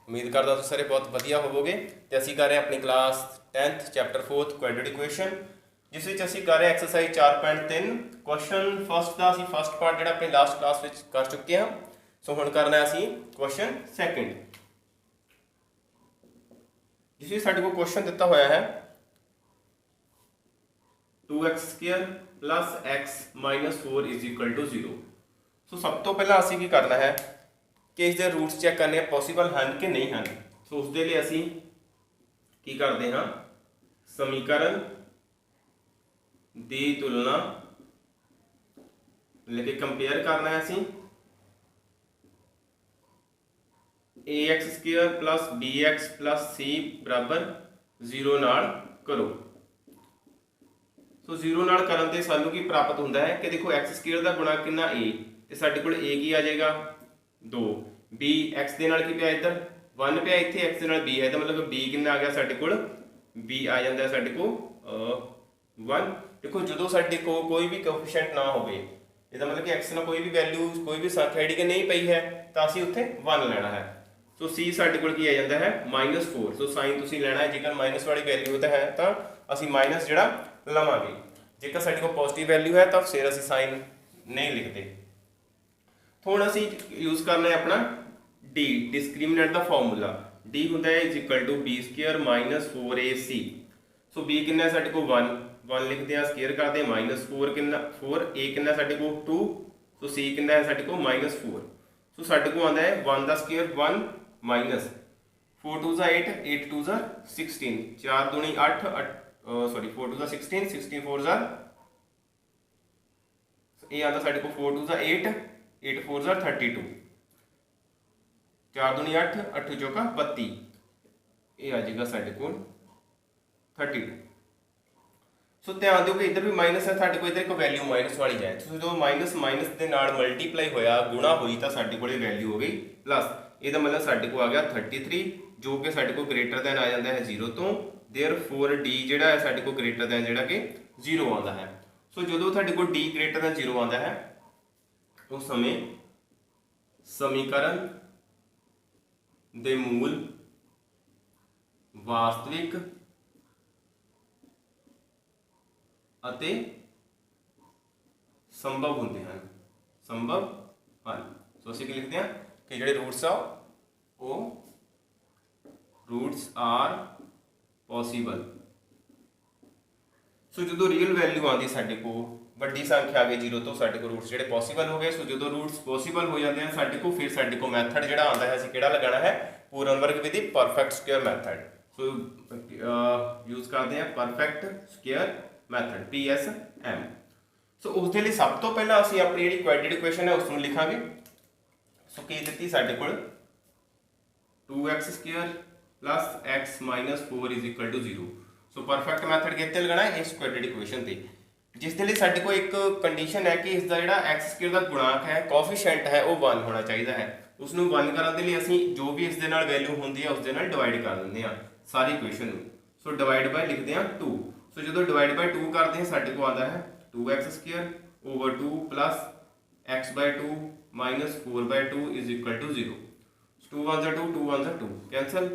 उम्मीद करता तुसीं सारे बहुत वधिया होवोगे। तो असीं कर रहे हैं अपनी class 10th chapter 4th quadratic equation, जिस विच असीं कर रहे हैं एक्सरसाइज 4.3 क्वेश्चन फस्ट का। असीं फस्ट पार्ट जिहड़ा अपनी लास्ट क्लास विच कर चुके हैं। सो हुण करना असीं क्वेश्चन सैकेंड, जिस विच साडे कोल क्वेश्चन दिता होया है 2x² plus x minus 4 is equal to 0। So सब तो पहला असीं की करना है कि इसके रूट्स चैक करने पॉसीबल हैं कि नहीं हैं। सो उसके लिए असीं की करते हाँ, समीकरण की तुलना लेके कंपेयर करना है असीं ax² plus bx plus c बराबर 0 नाल करो। सो 0 नाल करन ते सानू की प्राप्त होंदा है कि देखो x² का गुणा कितना a, तो साडे कोल a की आ जाएगा 2, b x दे नाल की पिया इधर 1 पिया, इत्थे x दे नाल b है, तो मतलब b कितना आ गया साडे कोल b आ जांदा है साडे को 1। देखो जो साडे को कोई भी कोएफिशिएंट ना होवे, इसदा मतलब कि x ना कोई भी वैल्यू कोई भी संख्या जिहड़ी कि नहीं पई है, तो असीं उत्थे 1 लेना है। सो c साडे कोल की आ जांदा है -4। सो साइन तुसीं लेना है, जेकर माइनस वाली वैल्यू तो है तो असीं माइनस जिहड़ा लवांगे, जेकर साडे कोल पॉजिटिव वैल्यू है तो फिर असीं साइन नहीं लिखते। हुण असीं यूज करना है अपना d डिस्क्रिमिनेंट का फॉर्मूला। d हुंदा है is equal to b² minus 4ac। So b कितना है साडे कोल 1 लिखते हैं, स्केयर करते हैं -4 कितना 4a कितना साडे कोल 2। सो c कितना है साडे कोल -4। सो साडे कोल आंदा है 1 का स्केयर 1 माइनस 4 2 8 8 2 16 4 दूनी 8 सॉरी 4 2 16 16 4 ये आता साडे कोल 4 2 8 8 4 32 4 दूनी 8 8 चौका 32, ये आ जाएगा साडे कोल 32। सो ध्यान दो कि इधर भी माइनस है, साडे कोल इधर एक वैल्यू माइनस वाली है। सो जो माइनस माइनस के नाल मल्टीप्लाई होया गुणा हुई तो साडे कोल वैल्यू हो गई प्लस। ਇਹਦਾ मतलब साडे को आ गया 33, जो कि साडे को ग्रेटर दैन आ जाता है 0 तो देयरफॉर d जिहड़ा है साडे को ग्रेटर दैन जिहड़ा कि 0 आता है। सो जो साडे को d ग्रेटर दैन 0 आता है उस समय समीकरण दे मूल वास्तविक अते संभव होंदे हैं, संभव हैं। सो असीं की लिखते हैं कि जिहड़े रूट्स आ वो रूट्स आर पॉसीबल। सो जो रियल वैल्यू आती साडे को वड्डी संख्या आ गई 0 तो साडे को रूट्स जिहड़े पॉसीबल हो गए। सो जो रूट्स पॉसीबल हो जाते हैं साडे को, फिर साडे को मैथड जिहड़ा आंदा है असीं किहड़ा लगाना है, पूर्ण वर्ग विधि परफेक्ट स्क्वायर मैथड। सो यूज करते हैं परफेक्ट स्क्वायर मैथड PSM। सो उसके लिए सब तो पहला असीं अपनी जिहड़ी क्वाड्रेटिक इक्वेशन है उसनूं लिखांगे। सो की दित्ती साडे कोल 2x² plus x minus 4 is equal to 0। So perfect method कित्ते लगाना है, इस क्वाड्रेटिक इक्वेशन ते, जिस दे लई साडे कोल एक कंडीशन है कि इसका जिहड़ा x² का गुणांक है कोएफिशिएंट है वो 1 होना चाहिए है। उसनूं 1 करन दे लई असीं जो भी इस दे नाल वैल्यू हुंदी है उस दे नाल डिवाइड कर दिंदे हां सारी इक्वेशन नूं। सो डिवाइड बाय लिखदे हां 2। सो जो डिवाइड बाय 2 करते हैं साडे को आता है 2x² over 2 plus x/2 minus 4/2 is equal to 0। 2 1 2 2 1 2 cancel,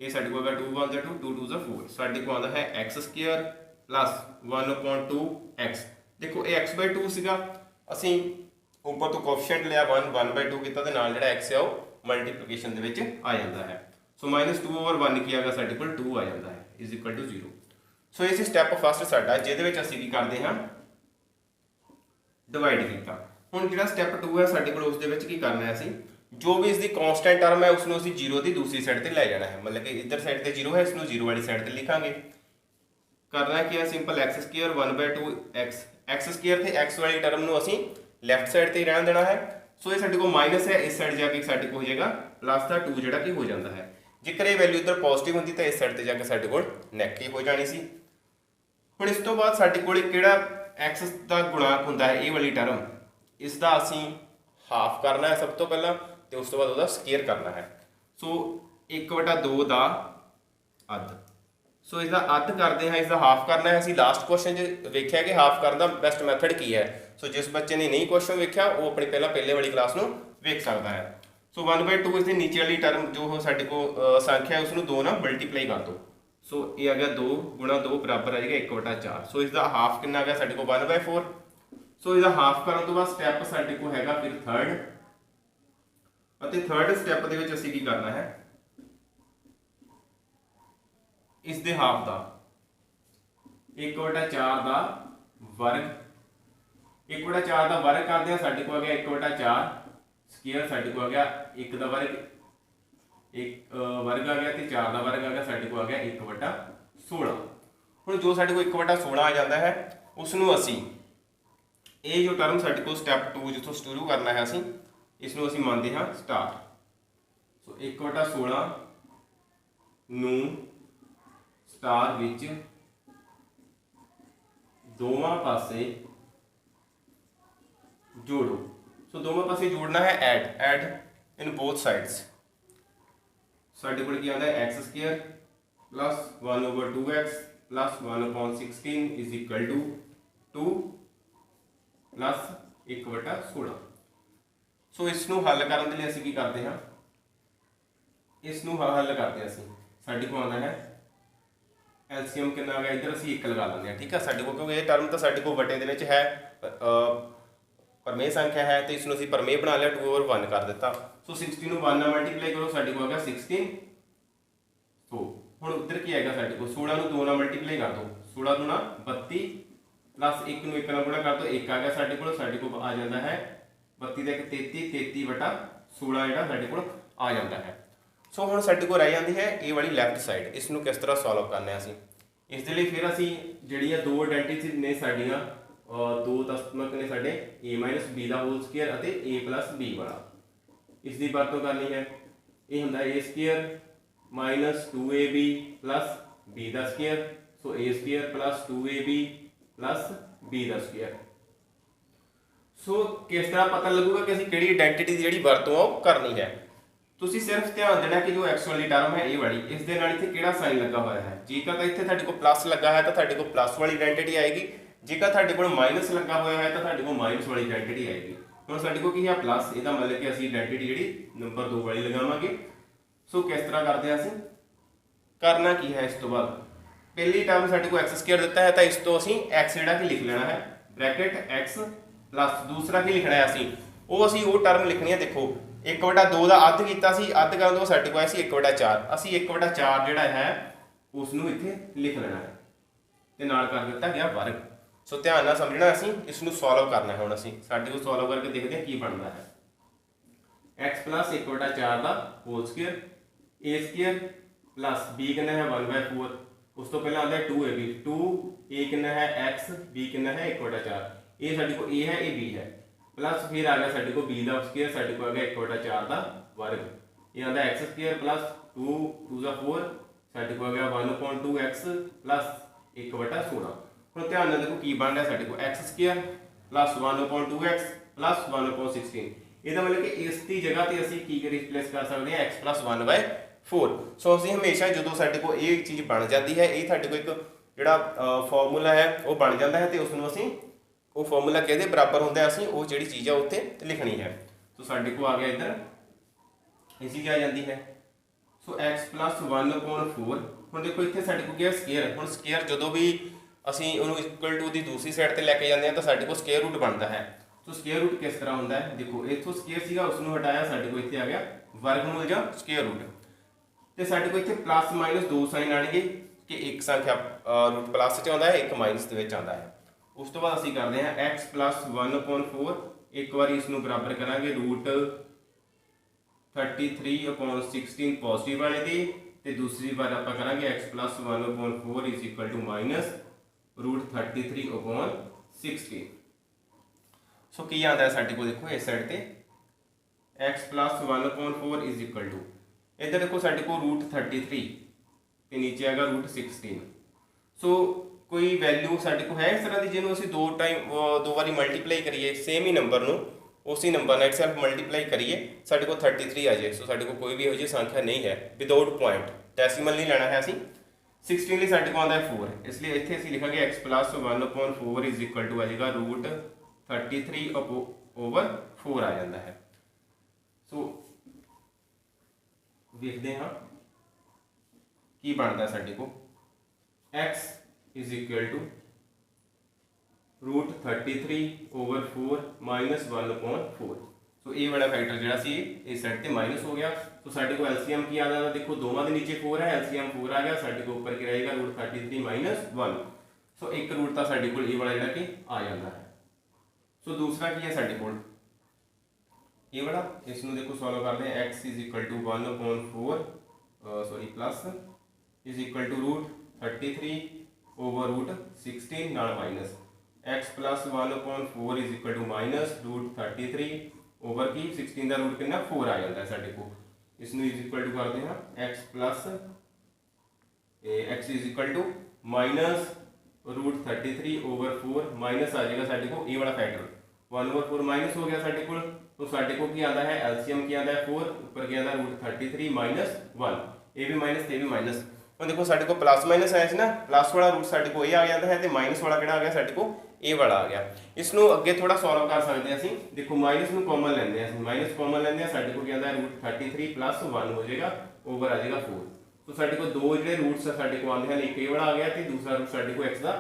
ये साडे को 2 1 2 2 2 4 साडे को आता है x² प्लस 1/2 x। देखो ये x/2 सीगा, असीं ऊपर तो कोएफिशिएंट लिया 1 1/2 कीता ते नाल जिहड़ा x है वो मल्टीप्लिकेशन दे विच आ जांदा है। सो -2 ओवर 1 की आ गया साडे कोल 2 आ जांदा है इज इक्वल टू 0। सो इस स्टैप फस्ट साडा जिहदे विच असीं की करदे हां डिवाइड कीता। हुण जिहड़ा स्टैप 2 है साडे कोल उस दे विच की करना है, असीं जो भी इसकी कांस्टेंट टर्म है उसनूं असीं 0 की दूसरी साइड ते लै जाना है, मतलब कि इधर साइड ते 0 है इसनूं 0 वाली साइड ते लिखांगे। करना है कि सिंपल x² 1/2 x² ते x वाली टर्म नूं असीं लैफ्ट साइड ते ही रहन देना है। सो ये साडे को माइनस है, इस साइड जाके साडे को हो जाएगा प्लस का 2 जिहड़ा कि हो जाता है। जेकर ये वैल्यू इधर पॉजिटिव होंदी तो इस साइड ते जाके साडे कोल नैगेटिव हो जानी सी। हुण इस तो बाद साडे कोल किहड़ा x का गुणांक हुंदा है, ये वाली टर्म, इसका असीं हाफ करना है सब तो पहला, तो उस तो बाद उसका स्केयर करना है। सो 1/2 का अध। सो इसका अध करते हैं, इसका हाफ करना है। असीं लास्ट क्वेश्चन वेख्या कि हाफ करने का बेस्ट मैथड की है। सो जिस बच्चे ने नहीं क्वेश्चन वेख्या वो अपनी पहले वाली क्लास में वेख सकता है। ਸੋ 1/2 ਇਸ ਦੇ ਨੀਚੇ ਵਾਲੀ ਟਰਮ ਜੋ ਸਾਡੇ ਕੋਲ ਸੰਖਿਆ ਹੈ ਉਸ ਨੂੰ 2 ਨਾਲ ਮਲਟੀਪਲਾਈ ਕਰ ਦਿਓ। ਸੋ ਇਹ ਆ ਗਿਆ 2 ਗੁਣਾ 2 ਬਰਾਬਰ ਆ ਜਾਏਗਾ 1/4। ਸੋ ਇਸ ਦਾ ਹਾਫ ਕਿੰਨਾ ਆ ਗਿਆ ਸਾਡੇ ਕੋਲ 1/4। ਸੋ ਇਹਦਾ ਹਾਫ ਕਰਨ ਤੋਂ ਬਾਅਦ ਸਟੈਪ ਸਾਡੇ ਕੋਲ ਹੈਗਾ ਫਿਰ ਥਰਡ, ਅਤੇ ਥਰਡ ਸਟੈਪ ਦੇ ਵਿੱਚ ਅਸੀਂ ਕੀ ਕਰਨਾ ਹੈ, ਇਸ ਦੇ ਹਾਫ ਦਾ 1/4 ਦਾ ਵਰਗ, 1/4 ਦਾ ਵਰਗ ਕਰਦੇ ਆ ਸਾਡੇ ਕੋਲ ਆ ਗਿਆ 1/4 ਸਕੁਅਰ, ਸਾਡੇ ਕੋਲ ਆ ਗਿਆ 1 ਦਾ ਵਰਗ, 1 ਵਰਗ ਆ ਗਿਆ ਤੇ 4 ਦਾ ਵਰਗ ਆ ਗਿਆ, ਸਾਡੇ ਕੋਲ ਆ ਗਿਆ 1/16। ਹੁਣ ਜੋ ਸਾਡੇ ਕੋਲ 1/16 ਆ ਜਾਂਦਾ ਹੈ ਉਸ ਨੂੰ ਅਸੀਂ ਇਹ ਜੋ ਟਰਮ ਸਾਡੇ ਕੋਲ ਸਟੈਪ 2 ਜਿੱਥੋਂ ਸ਼ੁਰੂ ਕਰਨਾ ਹੈ ਅਸੀਂ ਇਸ ਨੂੰ ਅਸੀਂ ਮੰਨਦੇ ਹਾਂ ਸਟਾਰ। ਸੋ 1/16 ਨੂੰ ਸਟਾਰ ਵਿੱਚ ਦੋਵਾਂ ਪਾਸੇ जोड़ो। सो दोनों पासे जोड़ना है ऐड इन बोथ साइड्स। साडे कोल की आंदा है x² plus 1/2x plus 1/16 is equal to 2 plus 1/16। So इस नूं हल करन दे लई असीं की करदे हां, इस नूं हल करदे असीं साडे कोल आंदा है एलसीएम कितना आ गया, इधर असीं 1 लगा लैंदे हां। ठीक है, साडे कोल क्योंकि ये टर्म तो साडे कोल वटे दे विच है परमेय संख्या है तो इसको असीं परमेय बना लिया, 2/1 कर दिता। सो 16 ਨੂੰ 1 ਨਾਲ मल्टीप्लाई करो, साडे को आ गया 16। तो हुण उधर की आएगा साडे को 16 ਨੂੰ 2 ਨਾਲ मल्टीप्लाई कर दो, 16 दूना 32 प्लस 1 ਨੂੰ 1 ਨਾਲ गुणा कर दो, 1 आ गया साडे को आ जाता है 32 ਦਾ 1 33, 33/16 ਜਿਹੜਾ साडे को आ जाता है। सो हुण साडे को रह जाती है ये वाली लैफ्ट साइड, इस ਨੂੰ किस तरह सॉल्व करना है असीं इस दे लई। फिर असीं ਜਿਹੜੀਆਂ दो आइडेंटिटी ने साडीਆਂ दो तत्मक ने साडे a - b ਦਾ होल स्क्वायर ਅਤੇ a + b वाला, इस दी वरतों करनी है। ये हुंदा a² - 2ab + b ਦਾ स्क्वायर, सो a² + 2ab + b ਦਾ स्क्वायर। सो किस तरह पता लगूगा कि ਅਸੀਂ ਕਿਹੜੀ ਆਇਡੈਂਟੀਟੀ ਦੀ ਜਿਹੜੀ ਵਰਤੋਂ ਆ ਉਹ ਕਰਨੀ ਹੈ। ਤੁਸੀਂ ਸਿਰਫ ਧਿਆਨ ਦੇਣਾ ਕਿ ਜੋ x ਵਾਲੀ ਟਰਮ ਹੈ ਇਹ ਵਾਲੀ, ਇਸ ਦੇ ਨਾਲ ਇੱਥੇ ਕਿਹੜਾ ਸਾਈਨ ਲੱਗਾ ਹੋਇਆ ਹੈ। ਜੇਕਰ ਤਾਂ ਇੱਥੇ ਤੁਹਾਡੇ ਕੋਲ ਪਲੱਸ ਲੱਗਾ ਹੈ ਤਾਂ ਤੁਹਾਡੇ ਕੋਲ ਪਲੱਸ ਵਾਲੀ ਆਇਡੈਂਟੀਟੀ ਆਏਗੀ, ਜੇਕਰ ਤੁਹਾਡੇ ਕੋਲ ਮਾਈਨਸ ਲੱਗਾ ਹੋਇਆ ਹੈ ਤਾਂ ਤੁਹਾਡੇ ਕੋਲ ਮਾਈਨਸ ਵਾਲੀ ਆਇਡੈਂਟੀਟੀ ਆਏਗੀ। ਹੁਣ ਸਾਡੇ ਕੋਲ ਕੀ ਹੈ ਪਲੱਸ, ਇਹਦਾ ਮਤਲਬ ਕਿ ਅਸੀਂ ਆਇਡੈਂਟੀਟੀ ਜਿਹੜੀ ਨੰਬਰ 2 ਵਾਲੀ ਲਗਾਵਾਂਗੇ। ਸੋ ਕਿਸ ਤਰ੍ਹਾਂ ਕਰਦੇ ਆ ਅਸੀਂ, ਕਰਨਾ ਕੀ ਹੈ ਇਸ ਤੋਂ ਬਾਅਦ ਪਹਿਲੀ ਟਰਮ ਸਾਡੇ ਕੋਲ x² ਦਿੱਤਾ ਹੈ ਤਾਂ ਇਸ ਤੋਂ ਅਸੀਂ x ਜਿਹੜਾ ਕਿ ਲਿਖ ਲੈਣਾ ਹੈ ਬ੍ਰੈਕਟ x ਪਲੱਸ ਦੂਸਰਾ ਕੀ ਲਿਖਣਾ ਹੈ ਅਸੀਂ ਉਹ ਟਰਮ ਲਿਖਣੀ ਹੈ। ਦੇਖੋ 1/2 ਦਾ ਅੱਧ ਕੀਤਾ ਸੀ, ਅੱਧ ਕਰਨ ਤੋਂ ਸਾਡੇ ਕੋਲ ਆਇਆ ਸੀ 1/4, ਅਸੀਂ 1/4 ਜਿਹੜਾ ਹੈ ਉਸ ਨੂੰ ਇੱਥੇ ਲਿਖ ਲੈਣਾ ਹੈ ਤੇ ਨਾਲ ਕਰ ਦਿੱਤਾ ਗਿਆ ਵਰਗ। सो ध्यान ਨਾਲ समझना, ਅਸੀਂ ਇਸ ਨੂੰ सॉल्व करना है। ਹੁਣ ਅਸੀਂ ਸਾਡੇ ਕੋਲ सॉल्व करके देखते हैं ਕੀ ਬਣਦਾ ਹੈ। x + 1/4 ਦਾ ਹੋਲ ਸਕੁਅਰ, a² + b ਕਿੰਨਾ ਹੈ 1/4, ਉਸ ਤੋਂ ਪਹਿਲਾਂ ਆਉਂਦਾ ਹੈ 2ab, 2a ਕਿੰਨਾ ਹੈ x, b ਕਿੰਨਾ ਹੈ 1/4, ਇਹ ਸਾਡੇ ਕੋਲ a ਹੈ ਇਹ b ਹੈ, प्लस फिर आ गया साडे को b ਦਾ स्क्वायर, साडे को आ गया 1/4 ਦਾ वर्ग, ये आंदा x² + 2 2 ਦਾ 4, साडे को आ गया 1/2x + 1/16। ਹੁਣ ਧਿਆਨ ਨਾਲ ਦੇਖੋ ਕੀ ਬਣ ਰਿਹਾ ਸਾਡੇ ਕੋਲ x² + 1/2x + 1/16। ਇਹਦਾ ਮਤਲਬ ਕਿ ਇਸ ਦੀ ਜਗ੍ਹਾ ਤੇ ਅਸੀਂ ਕੀ ਰਿਪਲੇਸ ਕਰ ਸਕਦੇ ਹਾਂ x + 1/4। ਸੋ ਅਸੀਂ ਹਮੇਸ਼ਾ ਜਦੋਂ ਸਾਡੇ ਕੋਲ ਇਹ ਚੀਜ਼ ਬਣ ਜਾਂਦੀ ਹੈ, ਇਹ ਸਾਡੇ ਕੋਲ ਇੱਕ ਜਿਹੜਾ ਫਾਰਮੂਲਾ ਹੈ ਉਹ ਬਣ ਜਾਂਦਾ ਹੈ ਤੇ ਉਸ ਨੂੰ ਅਸੀਂ ਉਹ ਫਾਰਮੂਲਾ ਕਿਹਦੇ ਬਰਾਬਰ ਹੁੰਦਾ ਹੈ, ਅਸੀਂ ਉਹ ਜਿਹੜੀ ਚੀਜ਼ ਆ ਉੱਤੇ ਲਿਖਣੀ ਹੈ। ਸੋ ਸਾਡੇ ਕੋਲ ਆ ਗਿਆ ਇੱਧਰ ਇਹ ਚੀਜ਼ ਆ ਜਾਂਦੀ ਹੈ। ਸੋ x + 1/4। ਹੁਣ ਦੇਖੋ ਇੱਥੇ ਸਾਡੇ ਕੋਲ ਗਿਆ ਸਕੁਅਰ। ਹੁਣ ਸਕੁਅਰ ਜਦੋਂ ਵੀ ਅਸੀਂ ਉਹਨੂੰ ਇਕੁਅਲ ਟੂ ਦੀ ਦੂਸਰੀ ਸਾਈਡ ਤੇ ਲੈ ਕੇ ਜਾਂਦੇ ਹਾਂ ਤਾਂ ਸਾਡੇ ਕੋਲ ਸਕੁਅਰ ਰੂਟ ਬਣਦਾ ਹੈ। ਸੋ ਸਕੁਅਰ ਰੂਟ ਕਿਸ ਤਰ੍ਹਾਂ ਹੁੰਦਾ ਹੈ, ਦੇਖੋ ਇੱਥੋਂ ਸਕੁਅਰ ਸੀਗਾ ਉਸ ਨੂੰ ਹਟਾਇਆ, ਸਾਡੇ ਕੋਲ ਇੱਥੇ ਆ ਗਿਆ ਵਰਗਮੂਲ ਜਾਂ ਸਕੁਅਰ ਰੂਟ, ਤੇ ਸਾਡੇ ਕੋਲ ਇੱਥੇ ਪਲੱਸ ਮਾਈਨਸ ਦੋ ਸਾਈਨ ਆਣਗੇ ਕਿ ਇੱਕ ਸੰਖਿਆ ਰੂਟ ਪਲੱਸ ਚ ਆਉਂਦਾ ਹੈ, ਇੱਕ ਮਾਈਨਸ ਦੇ ਵਿੱਚ ਆਉਂਦਾ ਹੈ। ਉਸ ਤੋਂ ਬਾਅਦ ਅਸੀਂ ਕਰਦੇ ਹਾਂ x + 1/4। ਇੱਕ ਵਾਰੀ ਇਸ ਨੂੰ ਬਰਾਬਰ ਕਰਾਂਗੇ ਰੂਟ 33/16 ਪੋਜ਼ਿਟਿਵ ਵਾਲੇ ਦੀ, ਤੇ ਦੂਸਰੀ ਵਾਰ ਆਪਾਂ ਕਰਾਂਗੇ x + 1/4 = रूट 33/16। सो की आता है साडे को, देखो इस साइड ते x + 1/4 इधर देखो साडे को रूट 33 ते नीचे आएगा रूट 16। सो कोई वैल्यू साडे को है इस तरह की जिन्होंने असीं दो बारी मल्टीप्लाई करिए सेम ही नंबर नूं उसी नंबर नाल सेल्फ मल्टीप्लाई करिए साडे को 33 आ जाए। सो साडे को कोई भी इहो जी संख्या नहीं है विदाउट पॉइंट, डेसिमल नहीं लेना है असीं। 16 ਲਈ ਸਾਡੇ ਕੋਲ ਆਉਂਦਾ ਹੈ 4, ਇਸ ਲਈ ਇੱਥੇ ਅਸੀਂ ਲਿਖਾਂਗੇ x + 1/4 ਆ ਜਾਏਗਾ रूट 33/4 ਆ ਜਾਂਦਾ ਹੈ। ਸੋ ਵੇਖਦੇ ਹਾਂ ਕੀ ਬਣਦਾ ਸਾਡੇ ਕੋਲ x is equal to root 33 over 4 minus 1/4। So ये वाला फैक्टर जो सी इस साइड से माइनस हो गया। तो साढ़े को एलसीएम की आ जाता, देखो दोवां के नीचे 4 है, एलसीएम 4 आ गया, साढ़े को ऊपर की रहेगा रूट 33 माइनस 1। सो एक रूट तो साढ़े को ये वाला जो कि आ जाता है। सो दूसरा की है साढ़े को ये वाला, इसमें देखो सॉल्व करते हैं x is equal to 1/4 sorry plus is equal to root 33 over root 16 नाल minus x plus 1/4 is equal to minus root 33 over की 16 का रूट कितना 4 आ जाता है साढ़े को। इसमें इज इक्वल टू करते हैं x plus x is equal to minus root 33 over 4 minus आ जाएगा साढ़े को ये वाला फैक्टर 1/4 माइनस हो गया साढ़े को। तो साढ़े को क्या आता है एलसीएम क्या आता है 4 ऊपर क्या आता है रूट 33 माइनस 1, ये भी माइनस ये भी माइनस। तो देखो साढ़े को प्लस माइनस आया ना, प्लस वाला रूट साढ़े को ये आ जाता है तो माइनस वाला किहड़ा आ गया साढ़े को ये वाला आ गया। इसनों अगे थोड़ा सॉल्व कर सकते हैं असीं, देखो माइनस में कॉमन लेंदे हैं, माइनस कॉमन लेंदे हैं, साढ़े को क्या आता है रूट 33 प्लस 1 हो जाएगा ओवर आ जाएगा 4। तो साढ़े को दो जो रूट्स साढ़े को आते हैं, एक ये वाला आ गया तो दूसरा रूट साढ़े को एक्स का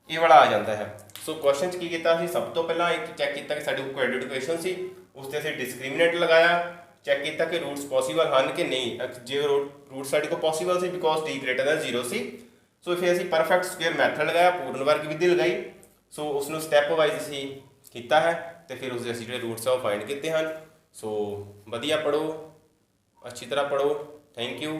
ये वाला आ जाता है। सो क्वेश्चन की किया सब तो पहला एक चैक किया कि साढ़े को क्वाड्रेटिक इक्वेशन सी, उससे असीं डिस्क्रिमिनेंट लगाया, चैक किया कि रूट्स पॉसिबल हैं कि नहीं, जो रूट साढ़े को पॉसिबल से बिकॉज डी ग्रेटर दैन 0 सी। सो फिर असीं परफेक्ट स्क्वेयर मैथड लगाया, पूर्ण वर्ग विधि लगाई। सो उसनों स्टैप वाइज असीं कीता है तो फिर उसके असीं जिहड़े रूट्स आ फाइंड किए हैं। सो वधिया पढ़ो, अच्छी तरह पढ़ो। Thank you.